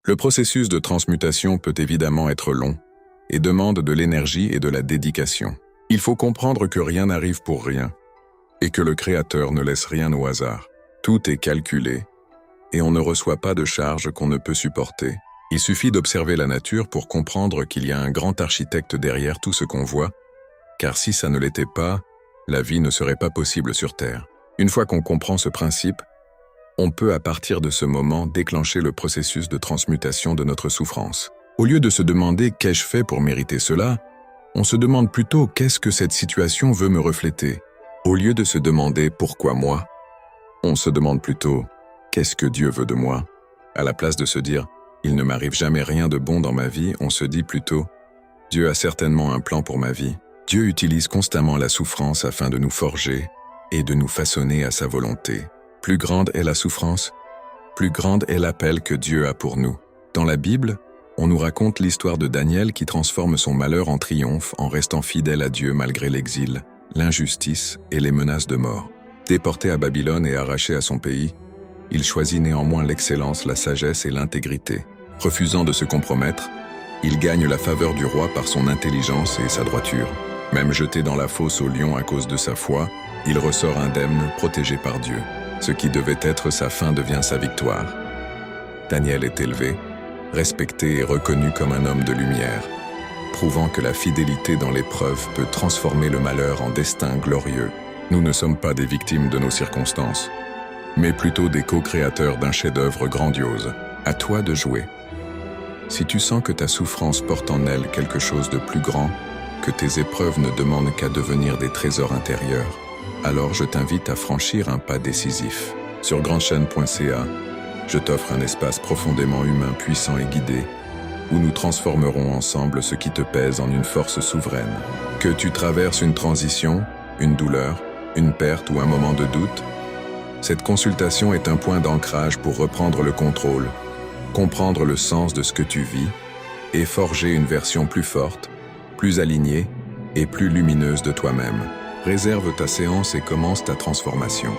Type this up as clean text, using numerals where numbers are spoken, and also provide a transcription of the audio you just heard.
Le processus de transmutation peut évidemment être long et demande de l'énergie et de la dédication. Il faut comprendre que rien n'arrive pour rien et que le Créateur ne laisse rien au hasard. Tout est calculé et on ne reçoit pas de charge qu'on ne peut supporter. Il suffit d'observer la nature pour comprendre qu'il y a un grand architecte derrière tout ce qu'on voit, car si ça ne l'était pas, la vie ne serait pas possible sur Terre. Une fois qu'on comprend ce principe, on peut à partir de ce moment déclencher le processus de transmutation de notre souffrance. Au lieu de se demander « qu'ai-je fait pour mériter cela ?», on se demande plutôt « qu'est-ce que cette situation veut me refléter ?» Au lieu de se demander « pourquoi moi ?», on se demande plutôt « qu'est-ce que Dieu veut de moi ?» À la place de se dire « il ne m'arrive jamais rien de bon dans ma vie », on se dit plutôt « Dieu a certainement un plan pour ma vie ». Dieu utilise constamment la souffrance afin de nous forger et de nous façonner à sa volonté. Plus grande est la souffrance, plus grande est l'appel que Dieu a pour nous. Dans la Bible, on nous raconte l'histoire de Daniel qui transforme son malheur en triomphe en restant fidèle à Dieu malgré l'exil, l'injustice et les menaces de mort. Déporté à Babylone et arraché à son pays, il choisit néanmoins l'excellence, la sagesse et l'intégrité. Refusant de se compromettre, il gagne la faveur du roi par son intelligence et sa droiture. Même jeté dans la fosse au lion à cause de sa foi, il ressort indemne, protégé par Dieu. Ce qui devait être sa fin devient sa victoire. Daniel est élevé, respecté et reconnu comme un homme de lumière, prouvant que la fidélité dans l'épreuve peut transformer le malheur en destin glorieux. Nous ne sommes pas des victimes de nos circonstances, mais plutôt des co-créateurs d'un chef-d'œuvre grandiose. À toi de jouer. Si tu sens que ta souffrance porte en elle quelque chose de plus grand, que tes épreuves ne demandent qu'à devenir des trésors intérieurs, alors je t'invite à franchir un pas décisif. Sur grandechaîne.ca, je t'offre un espace profondément humain, puissant et guidé, où nous transformerons ensemble ce qui te pèse en une force souveraine. Que tu traverses une transition, une douleur, une perte ou un moment de doute, cette consultation est un point d'ancrage pour reprendre le contrôle, comprendre le sens de ce que tu vis et forger une version plus forte, plus alignée et plus lumineuse de toi-même. Réserve ta séance et commence ta transformation.